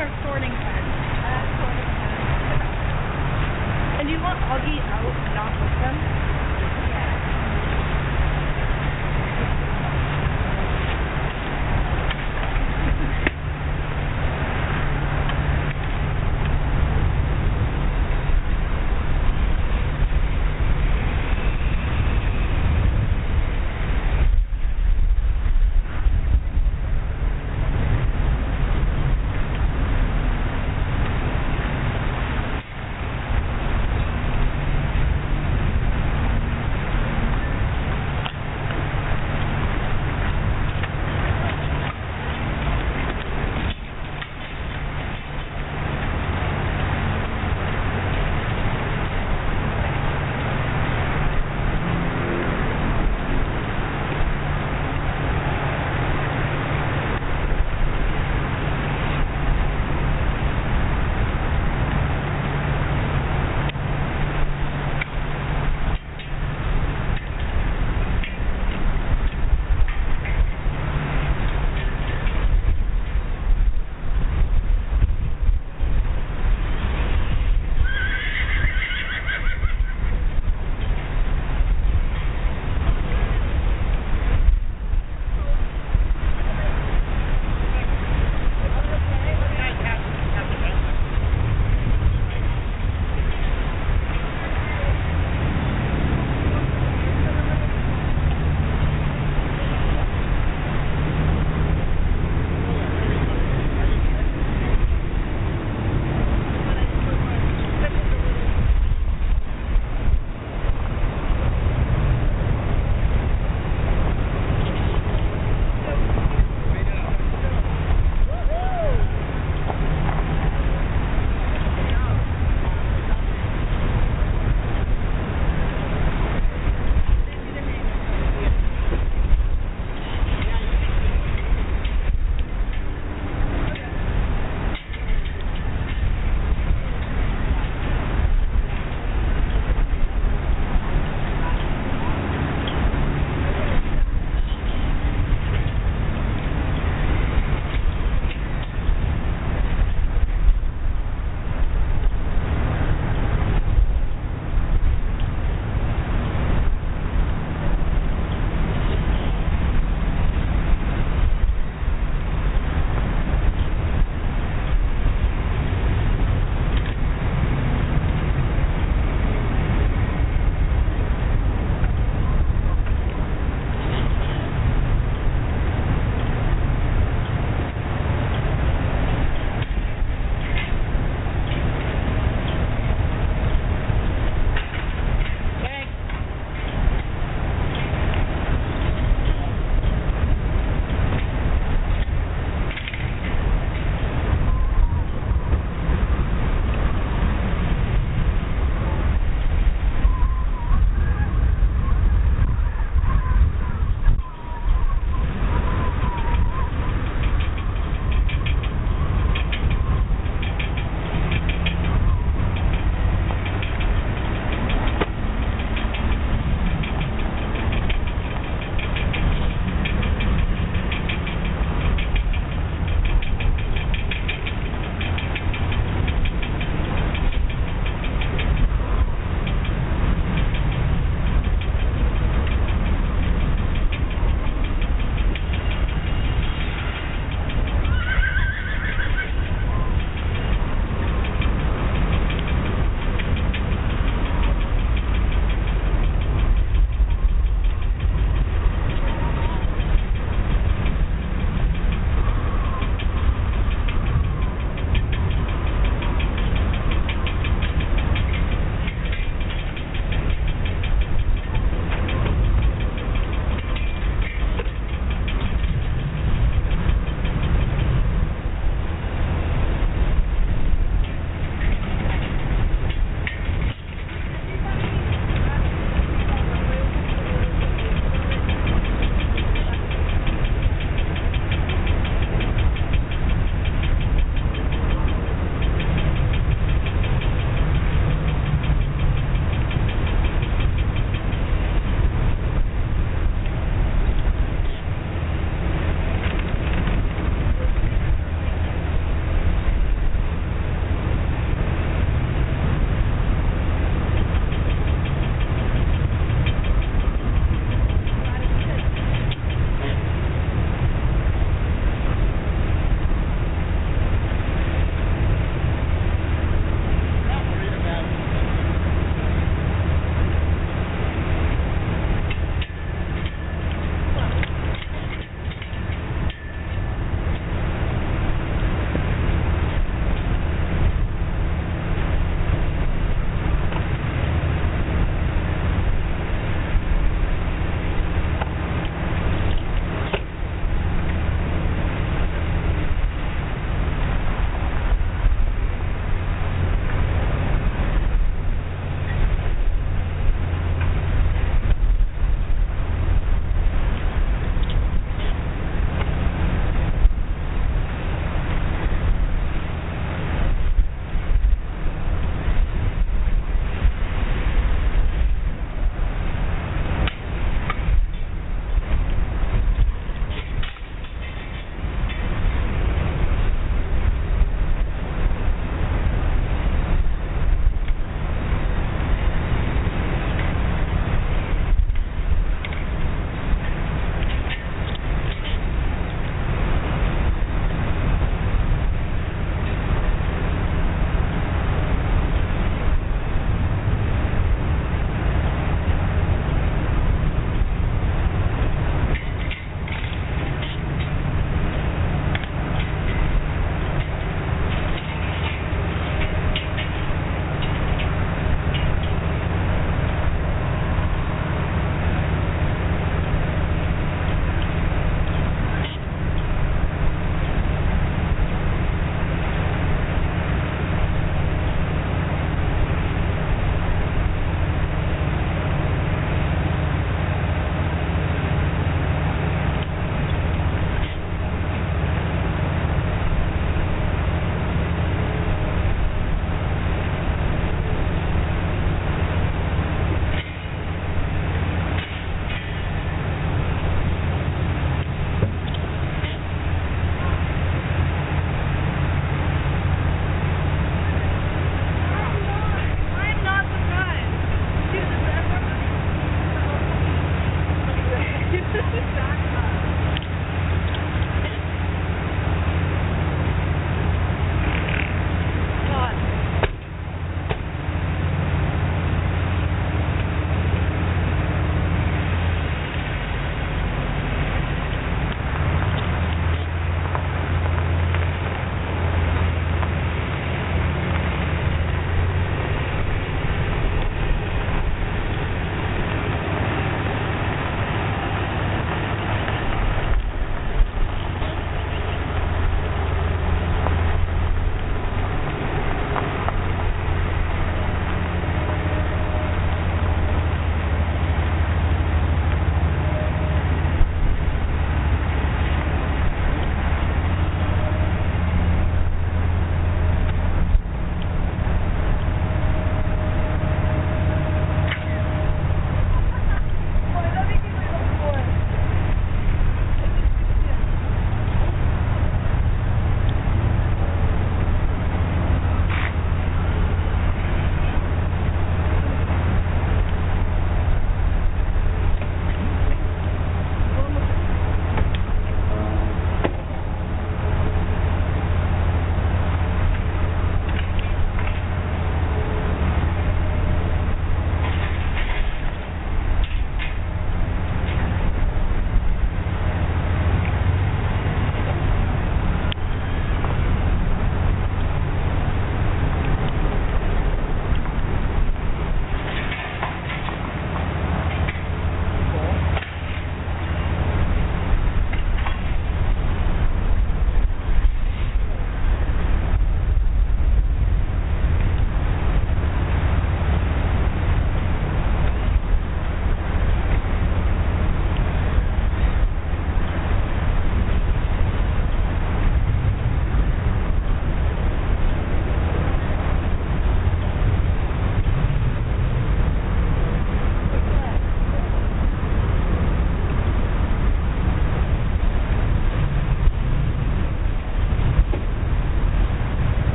or sorting pen? Sorting pen. And do you want Augie out, not with them?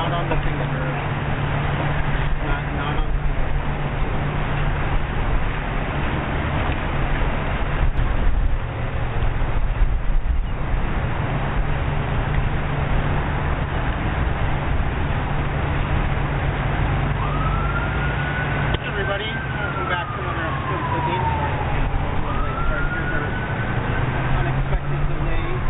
not on the finger. Not on. Everybody, welcome back to another episode of Cooking. Unexpected delays.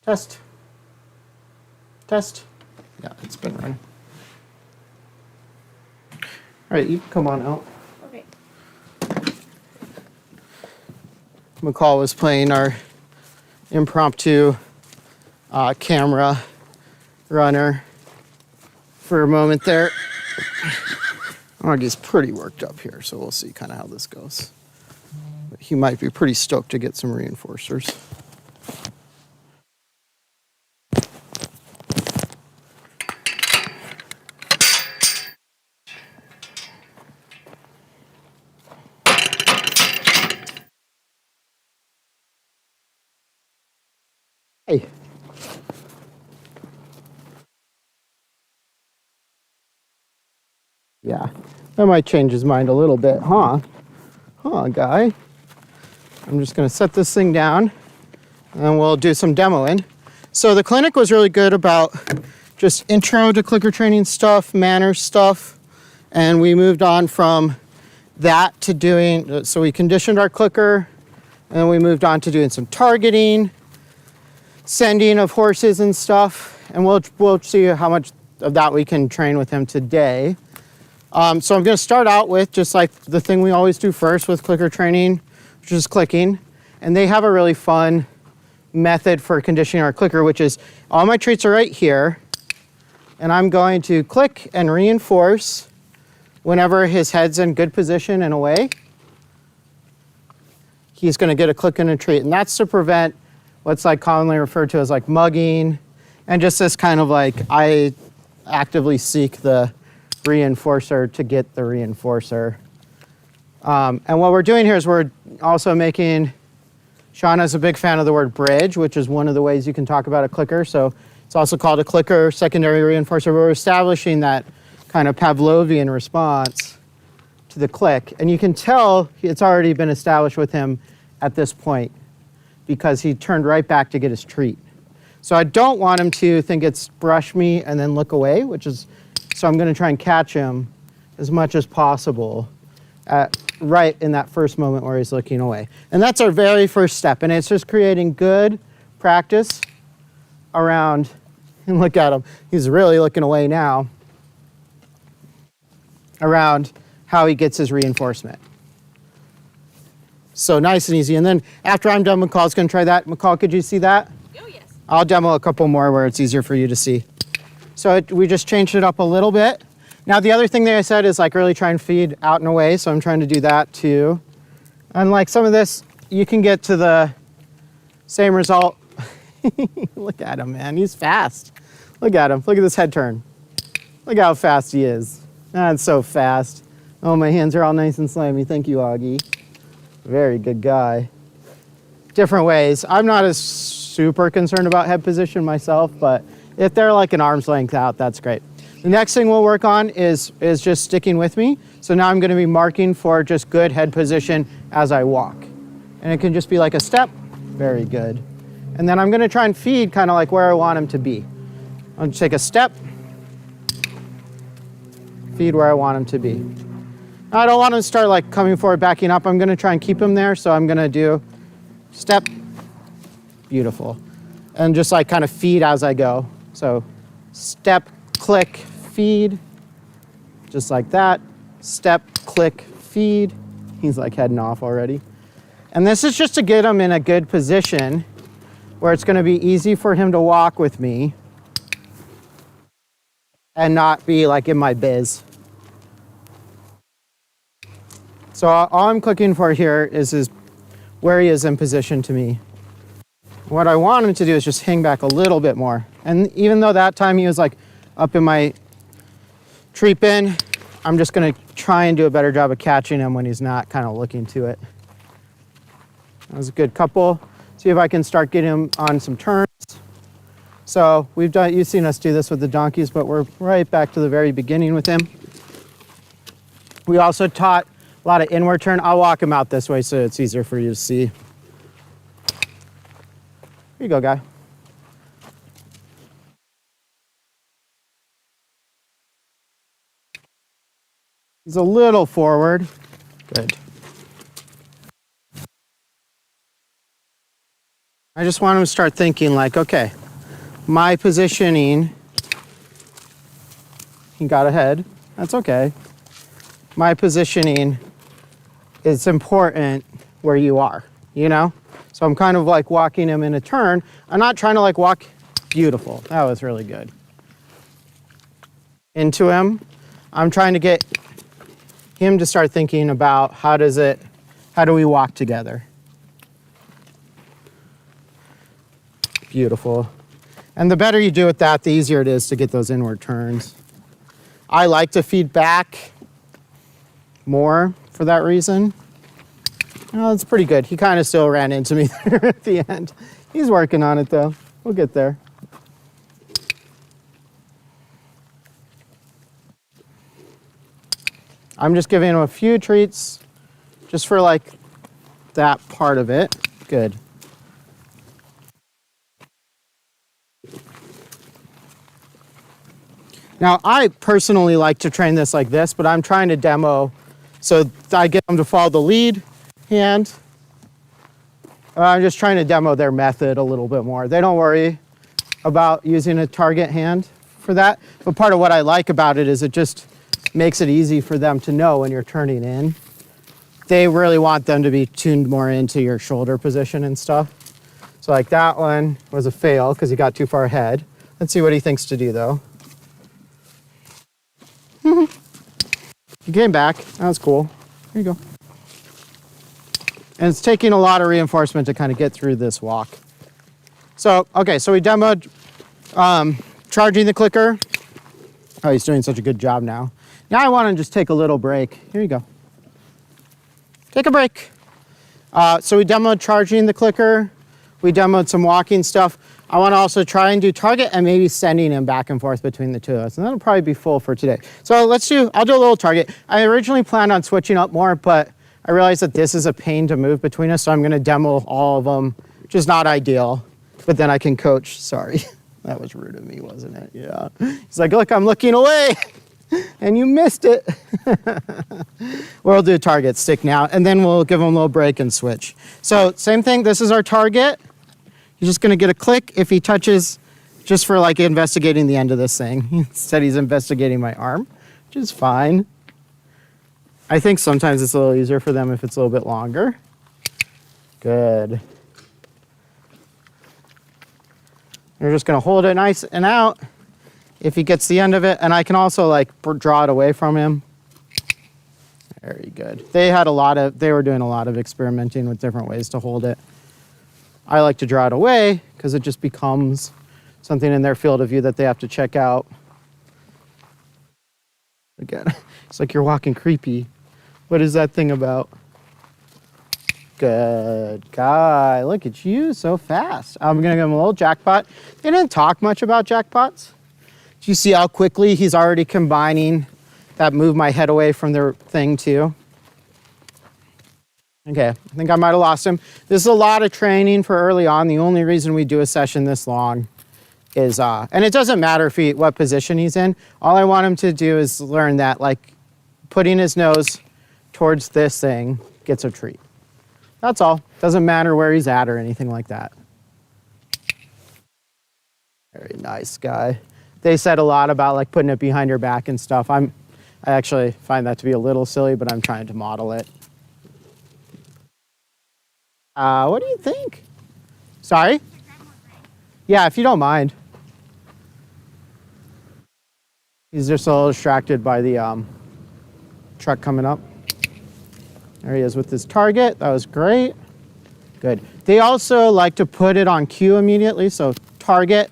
Test. Test. Yeah, it's been running. All right, you can come on out. Okay. McCall was playing our impromptu camera runner for a moment there. Augie's pretty worked up here, so we'll see kind of how this goes. But he might be pretty stoked to get some reinforcers. Hey. Yeah, that might change his mind a little bit, huh? Huh, guy? I'm just gonna set this thing down and we'll do some demoing. So the clinic was really good about just intro to clicker training stuff, manners stuff, and we moved on from that to doing, so we conditioned our clicker, and then we moved on to doing some targeting, sending of horses and stuff, and we'll see how much of that we can train with him today. So I'm going to start out with just like the thing we always do first with clicker training, which is clicking. And they have a really fun method for conditioning our clicker, which is all my treats are right here. And I'm going to click and reinforce whenever his head's in good position and away. He's going to get a click and a treat. And that's to prevent what's like commonly referred to as like mugging, and just this kind of like I actively seek the reinforcer to get the reinforcer. And what we're doing here is we're also making, Shauna's a big fan of the word bridge, which is one of the ways you can talk about a clicker. So it's also called a clicker secondary reinforcer. We're establishing that kind of Pavlovian response to the click. And you can tell it's already been established with him at this point because he turned right back to get his treat. So I don't want him to think it's brush me and then look away, which is, so I'm going to try and catch him as much as possible right in that first moment where he's looking away. And that's our very first step. And it's just creating good practice around, and look at him, he's really looking away now, around how he gets his reinforcement. So nice and easy. And then after I'm done, McCall's going to try that. McCall, could you see that? Oh, yes. I'll demo a couple more where it's easier for you to see. So we just changed it up a little bit. Now the other thing that I said is like really try and feed out and away, so I'm trying to do that too. And like some of this, you can get to the same result. Look at him, man, he's fast. Look at him, look at this head turn. Look how fast he is. That's so fast. Oh, my hands are all nice and slimy. Thank you, Augie. Very good guy. Different ways. I'm not as super concerned about head position myself, but if they're like an arm's length out, that's great. The next thing we'll work on is just sticking with me. So now I'm going to be marking for just good head position as I walk. And it can just be like a step. Very good. And then I'm going to try and feed kind of like where I want him to be. I'll take a step. Feed where I want him to be. Now, I don't want him to start like coming forward, backing up. I'm going to try and keep him there. So I'm going to do step. Beautiful. And just like kind of feed as I go. So step, click, feed, just like that. Step, click, feed. He's like heading off already. And this is just to get him in a good position where it's going to be easy for him to walk with me and not be like in my biz. So all I'm clicking for here is where he is in position to me. What I want him to do is just hang back a little bit more. And even though that time he was like up in my treat bin, I'm just gonna try and do a better job of catching him when he's not kind of looking to it. That was a good couple. See if I can start getting him on some turns. So you've seen us do this with the donkeys, but we're right back to the very beginning with him. We also taught a lot of inward turn. I'll walk him out this way so it's easier for you to see. Here you go, guy. He's a little forward. Good. I just want him to start thinking like, okay, my positioning, he got ahead, that's okay. My positioning is important where you are, you know? So I'm kind of like walking him in a turn. I'm not trying to like walk, beautiful, that was really good. Into him, I'm trying to get him to start thinking about how do we walk together? Beautiful. And the better you do with that, the easier it is to get those inward turns. I like to feed back more for that reason. Oh, it's pretty good. He kind of still ran into me there at the end. He's working on it though. We'll get there. I'm just giving him a few treats just for like that part of it. Good. Now, I personally like to train this like this, but I'm trying to demo so I get them to follow the lead hand. I'm just trying to demo their method a little bit more. They don't worry about using a target hand for that, but part of what I like about it is it just makes it easy for them to know when you're turning in. They really want them to be tuned more into your shoulder position and stuff. So like that one was a fail because he got too far ahead. Let's see what he thinks to do though. He came back. That was cool. Here you go. And it's taking a lot of reinforcement to kind of get through this walk. So, okay, so we demoed charging the clicker. Oh, he's doing such a good job now. Now I want to just take a little break. Here you go. Take a break. So we demoed charging the clicker. We demoed some walking stuff. I want to also try and do target and maybe sending him back and forth between the two of us. And that'll probably be full for today. So I'll do a little target. I originally planned on switching up more, but I realized that this is a pain to move between us. So I'm going to demo all of them, which is not ideal. But then I can coach. Sorry, that was rude of me, wasn't it? Yeah. He's like, look, I'm looking away. And you missed it. We'll do target stick now, and then we'll give him a little break and switch. So same thing, this is our target. He's just gonna get a click if he touches, just for like investigating the end of this thing. Instead he's investigating my arm, which is fine. I think sometimes it's a little easier for them if it's a little bit longer. Good. You're just gonna hold it nice and out if he gets the end of it, and I can also like draw it away from him. Very good. They were doing a lot of experimenting with different ways to hold it. I like to draw it away because it just becomes something in their field of view that they have to check out. Again, it's like you're walking creepy. What is that thing about? Good guy. Look at you, so fast. I'm gonna give him a little jackpot. They didn't talk much about jackpots. Do you see how quickly he's already combining that move my head away from the thing too? Okay, I think I might have lost him. This is a lot of training for early on. The only reason we do a session this long is, and it doesn't matter what position he's in. All I want him to do is learn that like putting his nose towards this thing gets a treat. That's all. Doesn't matter where he's at or anything like that. Very nice guy. They said a lot about like putting it behind your back and stuff. I actually find that to be a little silly, but I'm trying to model it. What do you think? Sorry? Yeah, if you don't mind. He's just a little distracted by the truck coming up. There he is with his target. That was great. Good. They also like to put it on cue immediately, so target,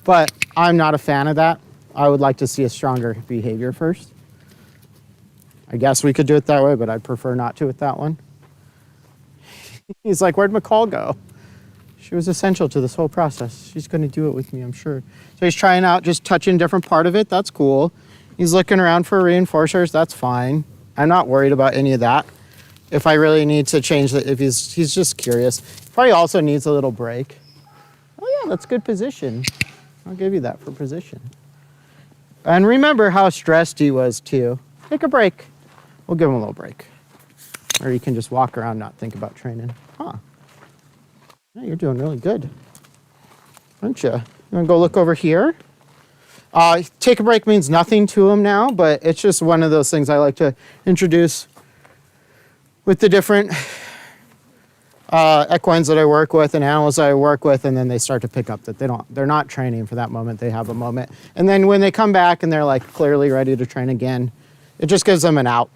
but I'm not a fan of that. I would like to see a stronger behavior first. I guess we could do it that way, but I'd prefer not to with that one. He's like, where'd McCall go? She was essential to this whole process. She's going to do it with me, I'm sure. So he's trying out, just touching different part of it. That's cool. He's looking around for reinforcers. That's fine. I'm not worried about any of that. If I really need to change if he's just curious. Probably also needs a little break. Oh yeah, that's good position. I'll give you that for position. And remember how stressed he was too. Take a break. We'll give him a little break. Or you can just walk around, not think about training. Huh. Yeah, you're doing really good, aren't you? You want to go look over here? Take a break means nothing to him now, but it's just one of those things I like to introduce with the different equines that I work with and animals that I work with, and then they start to pick up that they're not training for that moment. They have a moment, and then when they come back and they're like clearly ready to train again, it just gives them an out.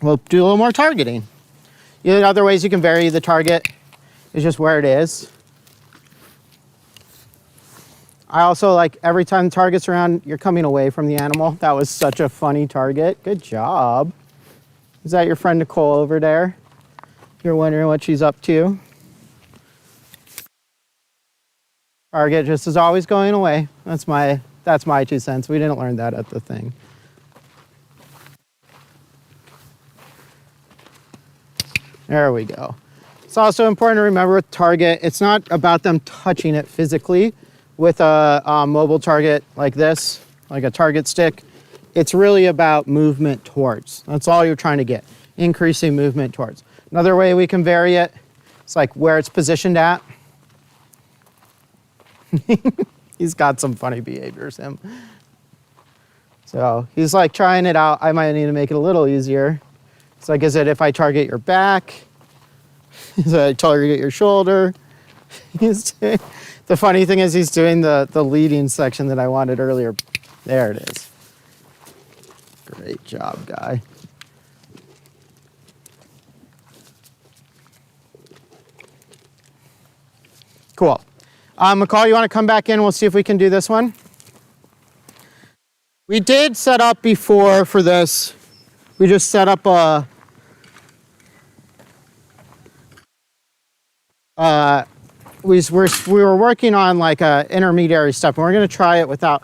We'll do a little more targeting. Other ways you can vary the target is just where it is. I also like every time the target's around, you're coming away from the animal. That was such a funny target. Good job. Is that your friend Nicole over there? You're wondering what she's up to. Target just is always going away. That's my 2 cents. We didn't learn that at the thing. There we go. It's also important to remember with target, it's not about them touching it physically with a mobile target like this, like a target stick. It's really about movement towards. That's all you're trying to get, increasing movement towards. Another way we can vary it, it's like where it's positioned at. He's got some funny behaviors, him. So he's like trying it out. I might need to make it a little easier. It's like, is it if I target your back? Is it I target your shoulder? The funny thing is he's doing the leading section that I wanted earlier. There it is. Great job, guy. Cool. McCall, you want to come back in? We'll see if we can do this one. We did set up before for this. We just set up a we were working on like a intermediary step, and we're going to try it without.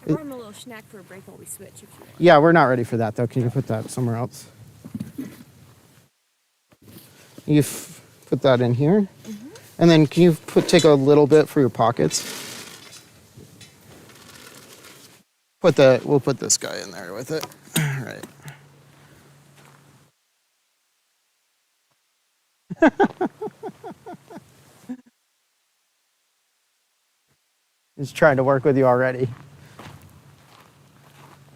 I'm a little snack for a break while we switch. If you want. Yeah, we're not ready for that though. Can you put that somewhere else? You put that in here, and then can you take a little bit for your pockets? We'll put this guy in there with it. All right. He's trying to work with you already.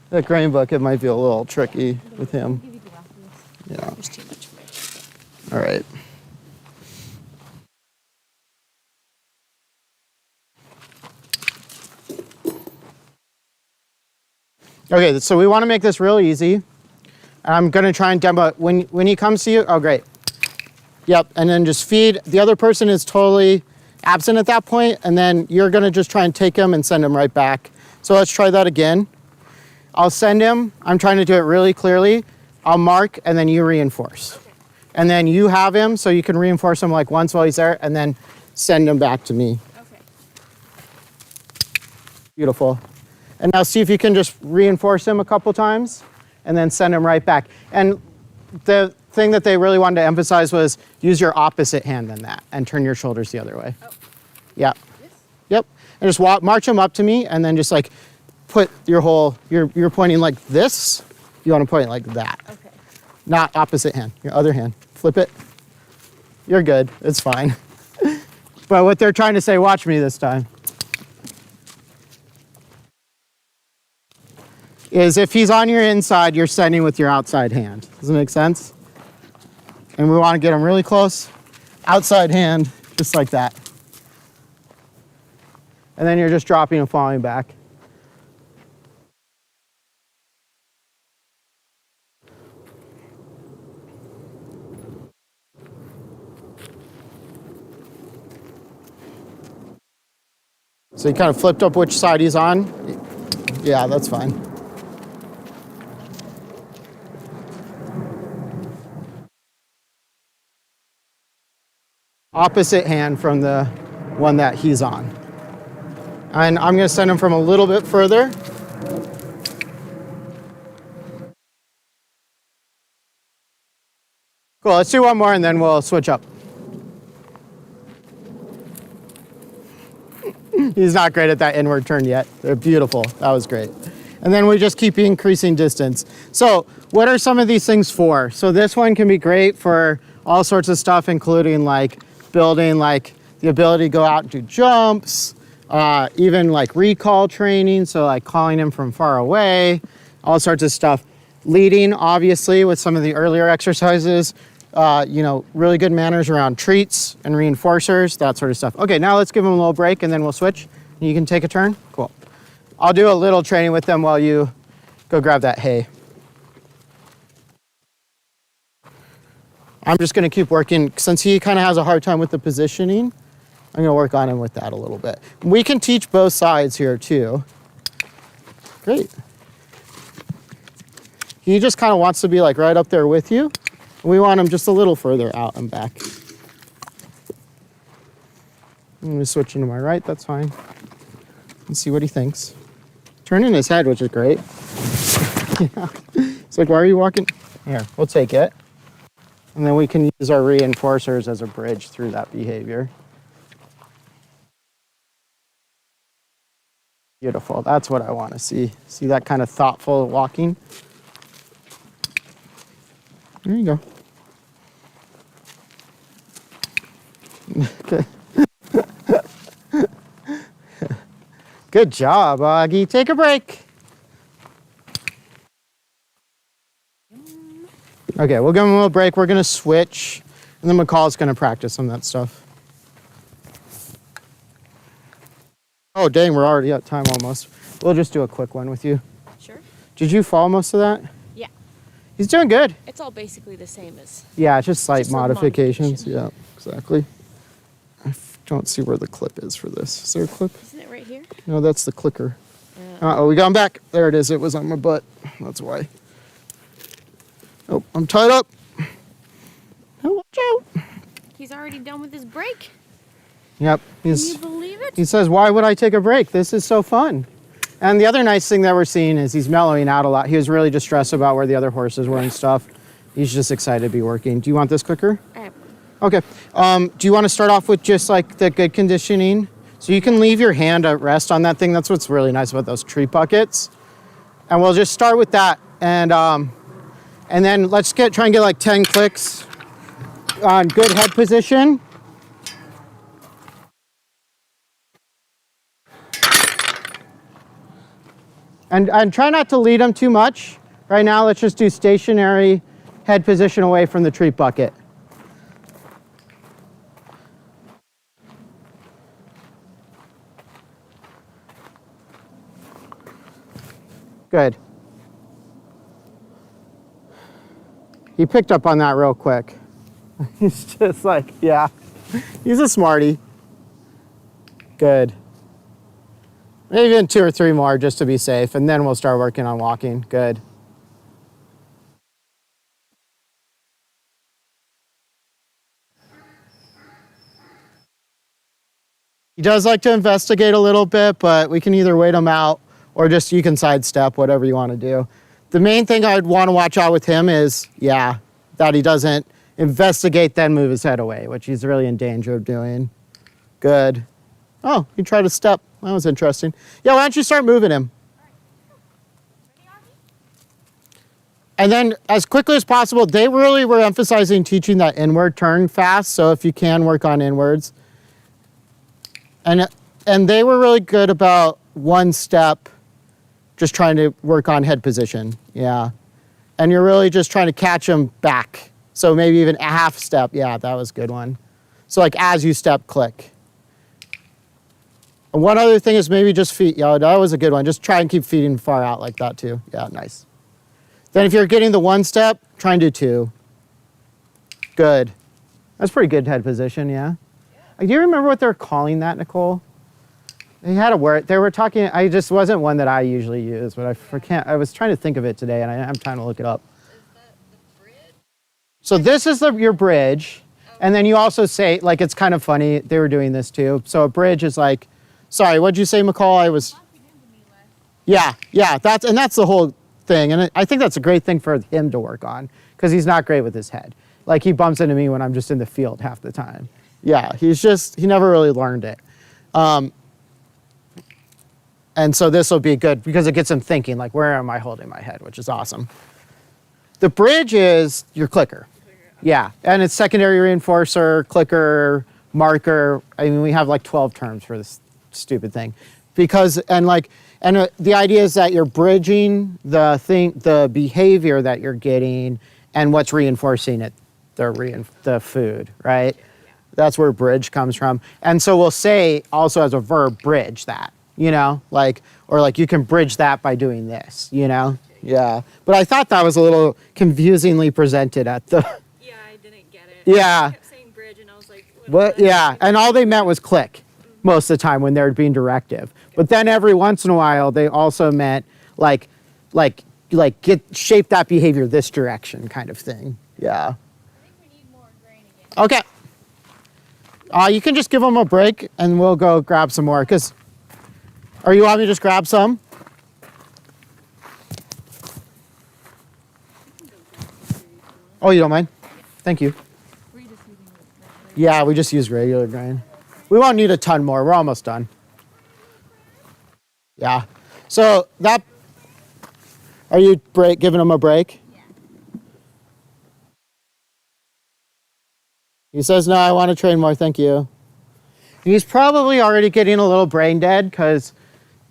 That grain bucket might be a little tricky with him. Yeah. There's too much for me. All right. Okay, so we want to make this real easy. I'm going to try and demo it. When he comes to you, oh, great. Yep, and then just feed. The other person is totally absent at that point, and then you're going to just try and take him and send him right back. So let's try that again. I'll send him. I'm trying to do it really clearly. I'll mark, and then you reinforce. Okay. And then you have him, so you can reinforce him like once while he's there, and then send him back to me. Okay. Beautiful. And now see if you can just reinforce him a couple times, and then send him right back. And the thing that they really wanted to emphasize was use your opposite hand than that, and turn your shoulders the other way. Oh. Yeah. This? Yep. And just march him up to me, and then just like put your whole, you're pointing like this. You want to point like that. Okay. Not opposite hand, your other hand. Flip it. You're good, it's fine. But what they're trying to say, watch me this time, is if he's on your inside, you're sending with your outside hand. Does it make sense? And we want to get him really close. Outside hand, just like that. And then you're just dropping and falling back. So you kind of flipped up which side he's on. Yeah, that's fine. Opposite hand from the one that he's on. And I'm going to send him from a little bit further. Cool, let's do one more and then we'll switch up. He's not great at that inward turn yet. They're beautiful. That was great. And then we just keep increasing distance. So what are some of these things for? So this one can be great for all sorts of stuff, including like building like the ability to go out and do jumps, even like recall training, so like calling him from far away, all sorts of stuff. Leading, obviously, with some of the earlier exercises, really good manners around treats and reinforcers, that sort of stuff. Okay, now let's give him a little break and then we'll switch. You can take a turn. Cool. I'll do a little training with them while you go grab that hay. I'm just going to keep working. Since he kind of has a hard time with the positioning, I'm going to work on him with that a little bit. We can teach both sides here too. Great. He just kind of wants to be like right up there with you. We want him just a little further out and back. I'm going to switch into my right, that's fine. And see what he thinks. Turning his head, which is great. Yeah. It's like, why are you walking? Here, we'll take it. And then we can use our reinforcers as a bridge through that behavior. Beautiful, that's what I want to see. See that kind of thoughtful walking? There you go. Okay. Good job, Augie. Take a break. Okay, we'll give him a little break. We're gonna switch, and then McCall's gonna practice some of that stuff. Oh, dang, we're already at time almost. We'll just do a quick one with you. Sure. Did you follow most of that? Yeah. He's doing good. It's all basically the same as... Yeah, it's just slight Just little modifications. modification. Yeah, exactly. Don't see where the clip is for this. Is there a clip? Isn't it right here? No, that's the clicker. Uh-oh, we got him back. There it is. It was on my butt. That's why. Oh, I'm tied up. Oh, watch out. He's already done with his break. Yep. Can you believe it? He says, why would I take a break? This is so fun. And the other nice thing that we're seeing is he's mellowing out a lot. He was really distressed about where the other horses were and stuff. He's just excited to be working. Do you want this clicker? I have one. Okay. Do you want to start off with just like the good conditioning? So you can leave your hand at rest on that thing. That's what's really nice about those tree buckets. And we'll just start with that. And then let's try and get like 10 clicks on good head position. And try not to lead them too much. Right now, let's just do stationary head position away from the treat bucket. Good. He picked up on that real quick. He's just like, yeah, he's a smarty. Good. Maybe even 2 or 3 more just to be safe, and then we'll start working on walking. Good. He does like to investigate a little bit, but we can either wait him out or just you can sidestep, whatever you want to do. The main thing I'd want to watch out with him is, yeah, that he doesn't investigate, then move his head away, which he's really in danger of doing. Good. Oh, he tried to step. That was interesting. Yeah, why don't you start moving him? And then as quickly as possible, they really were emphasizing teaching that inward turn fast. So if you can work on inwards. And they were really good about one step, just trying to work on head position. Yeah. And you're really just trying to catch them back. So maybe even a half step. Yeah, that was a good one. So like as you step, click. And one other thing is maybe just feet. Yeah, that was a good one. Just try and keep feeding far out like that too. Yeah, nice. Then if you're getting the one step, try and do 2. Good. That's pretty good head position, yeah? Do you remember what they're calling that, Nicole? They had a word. They were talking, I just wasn't one that I usually use, but I was trying to think of it today and I didn't have time to look it up. Is that the bridge? So this is your bridge. And then you also say, like, it's kind of funny, they were doing this too. So a bridge is like, sorry, what'd you say, McCall? Yeah, that's the whole thing. And I think that's a great thing for him to work on because he's not great with his head. Like he bumps into me when I'm just in the field half the time. Yeah, he never really learned it. And so this will be good because it gets him thinking, like, where am I holding my head, which is awesome. The bridge is your clicker. Yeah, and it's secondary reinforcer, clicker, marker. I mean, we have like 12 terms for this stupid thing. Because, the idea is that you're bridging the behavior that you're getting and what's reinforcing it, the food, right? That's where bridge comes from. And so we'll say also as a verb, bridge that, or you can bridge that by doing this, Yeah. But I thought that was a little confusingly presented at the. Yeah, I didn't get it. Yeah. I kept saying bridge, and I was like, What? Yeah. And all they meant was click most of the time when they're being directive. But then every once in a while, they also meant shape that behavior this direction kind of thing. Yeah. I think we need more grain again. Okay. You can just give them a break and we'll go grab some more. Or you want me to just grab some? Oh, you don't mind? Thank you. Yeah, we just use regular grain. We won't need a ton more. We're almost done. Yeah. So are you giving them a break? Yeah. He says, no, I want to train more. Thank you. He's probably already getting a little brain dead because,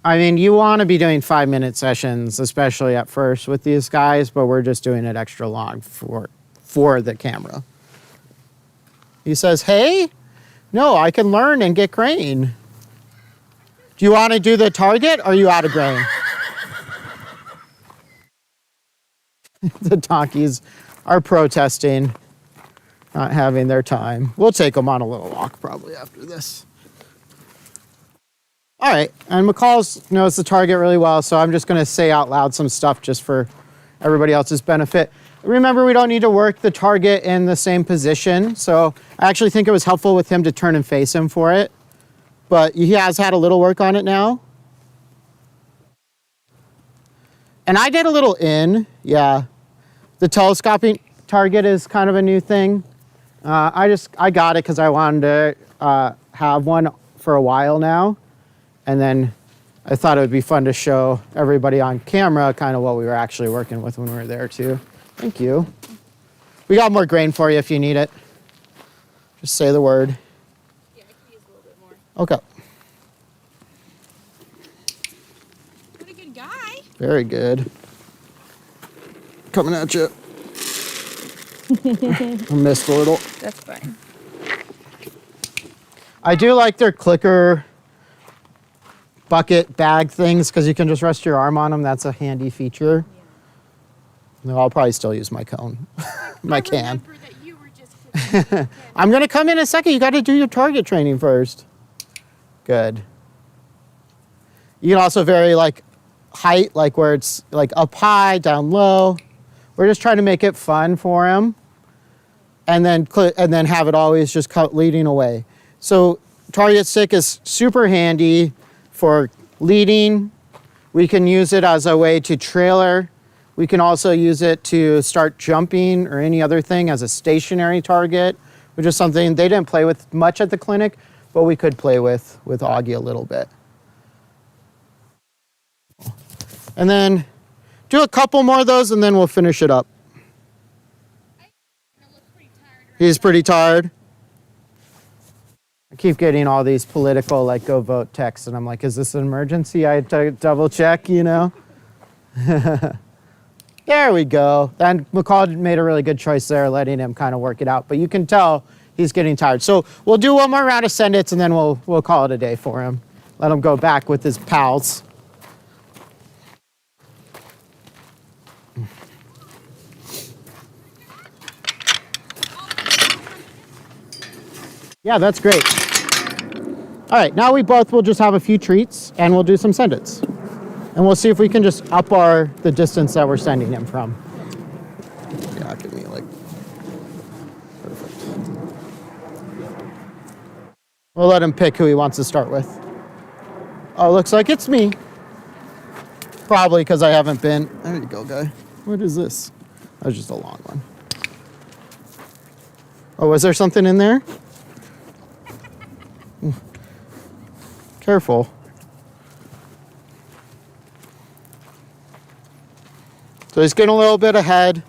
you want to be doing 5-minute sessions, especially at first with these guys, but we're just doing it extra long for the camera. He says, hey, no, I can learn and get grain. Do you want to do the target or are you out of grain? The donkeys are protesting, not having their time. We'll take them on a little walk probably after this. All right, and McCall knows the target really well, so I'm just going to say out loud some stuff just for everybody else's benefit. Remember, we don't need to work the target in the same position, so I actually think it was helpful with him to turn and face him for it, but he has had a little work on it now. And I did a little yeah. The telescoping target is kind of a new thing. I got it because I wanted to have one for a while now. And then I thought it would be fun to show everybody on camera kind of what we were actually working with when we were there too. Thank you. We got more grain for you if you need it. Just say the word. Yeah, I could use a little bit more. Okay. What a good guy. Very good. Coming at you. I missed a little. That's fine. I do like their clicker bucket bag things because you can just rest your arm on them. That's a handy feature. No, I'll probably still use my cone, my can. Remember that you were just I'm going to come in a second. You got to do your target training first. Good. You can also vary height, where it's up high, down low. We're just trying to make it fun for him. And then have it always just leading away. So target stick is super handy for leading. We can use it as a way to trailer. We can also use it to start jumping or any other thing as a stationary target, which is something they didn't play with much at the clinic, but we could play with Augie a little bit. And then do a couple more of those and then we'll finish it up. He's pretty tired. I keep getting all these political, go vote texts, and I'm like, is this an emergency? I had to double check, There we go. And McCall made a really good choice there, letting him kind of work it out. But you can tell he's getting tired. So we'll do one more round of send-its, and then we'll call it a day for him. Let him go back with his pals. Yeah, that's great. All right, now we both will just have a few treats and we'll do some send-its. And we'll see if we can just up the distance that we're sending him from. Yeah, give me perfect. We'll let him pick who he wants to start with. Oh, looks like it's me. Probably because I haven't been. There you go, guy. What is this? That was just a long one. Oh, was there something in there? Careful. So he's getting a little bit ahead.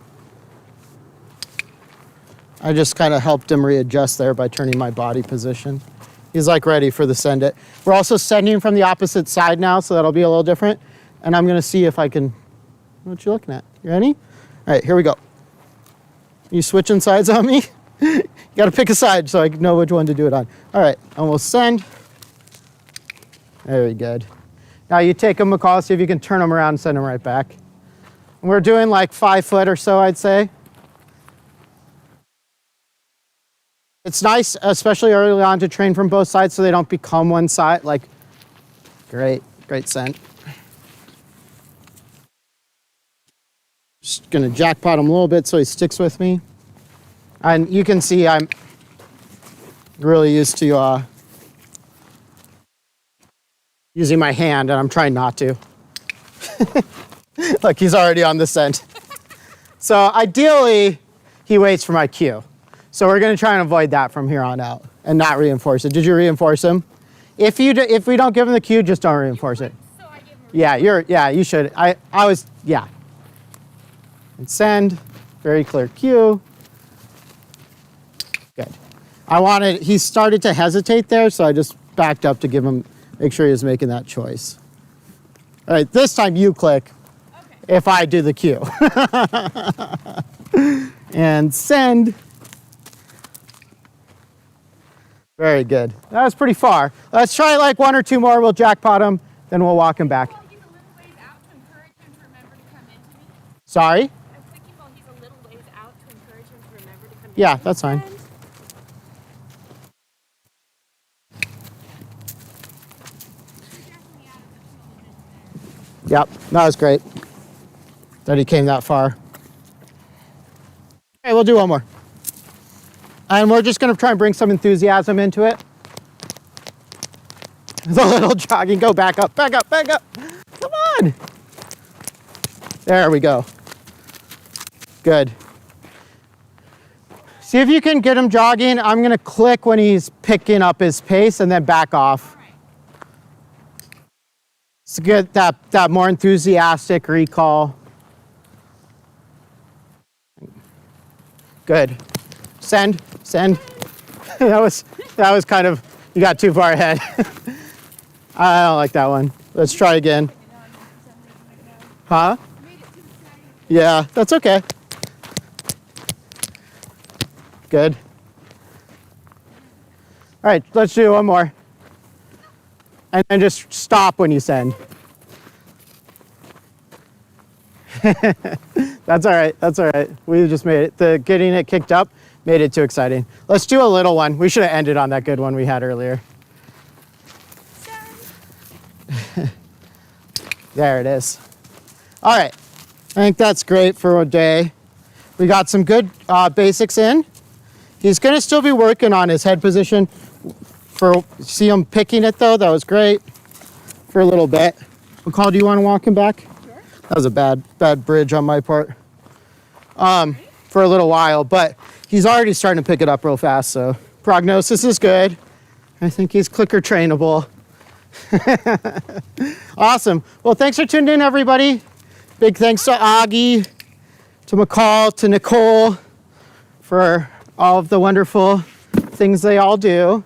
I just kind of helped him readjust there by turning my body position. He's like ready for the send it. We're also sending from the opposite side now, so that'll be a little different. And I'm gonna see if I can, what you looking at? You ready? All right, here we go. You switching sides on me? You gotta pick a side so I know which one to do it on. All right, and we'll send. Very good. Now you take them, McCall, see if you can turn them around and send them right back. And we're doing like 5 foot or so, I'd say. It's nice, especially early on, to train from both sides so they don't become one side. Like, great scent. Just gonna jackpot him a little bit so he sticks with me. And you can see I'm really used to using my hand, and I'm trying not to. Look, he's already on the scent. So ideally, he waits for my cue. So we're gonna try and avoid that from here on out and not reinforce it. Did you reinforce him? If we don't give him the cue, just don't reinforce it. So I give him Yeah, you should. Yeah. And send, very clear cue. Good. He started to hesitate there, so I just backed up to make sure he was making that choice. All right, this time you click if I do the cue. And send. Very good. That was pretty far. Let's try like 1 or 2 more. We'll jackpot him, then we'll walk him back. While he's a little ways out to encourage him to remember to come into me. Sorry? I was thinking while he's a little ways out to encourage him to remember to come into me. Yeah, that's fine. Yep, that was great. That he came that far. Okay, we'll do one more. And we're just gonna try and bring some enthusiasm into it. The little jogging, go back up, back up, back up. Come on. There we go. Good. See if you can get him jogging. I'm gonna click when he's picking up his pace and then back off. So get that more enthusiastic recall. Good. Send. that was kind of, you got too far ahead. I don't like that one. Let's try again. Huh? Yeah, that's okay. Good. All right, let's do one more. And then just stop when you send. That's all right. We just made it. Getting it kicked up made it too exciting. Let's do a little one. We should have ended on that good one we had earlier. There it is. All right, I think that's great for a day. We got some good basics in. He's gonna still be working on his head position. See him picking it though, that was great for a little bit. McCall, do you wanna walk him back? Sure. That was a bad bridge on my part. For a little while, but he's already starting to pick it up real fast, so prognosis is good. I think he's clicker trainable. Awesome. Well, thanks for tuning in, everybody. Big thanks to Augie, to McCall, to Nicole for all of the wonderful things they all do.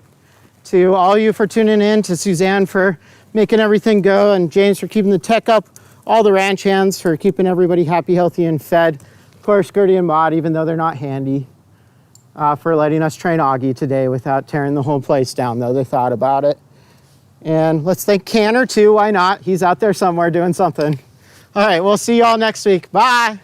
To all you for tuning in, to Suzanne for making everything go, and James for keeping the tech up, all the ranch hands for keeping everybody happy, healthy, and fed. Of course, Gertie and Maud, even though they're not handy, for letting us train Augie today without tearing the whole place down, though they thought about it. And let's thank Canner too, why not? He's out there somewhere doing something. All right, we'll see you all next week. Bye.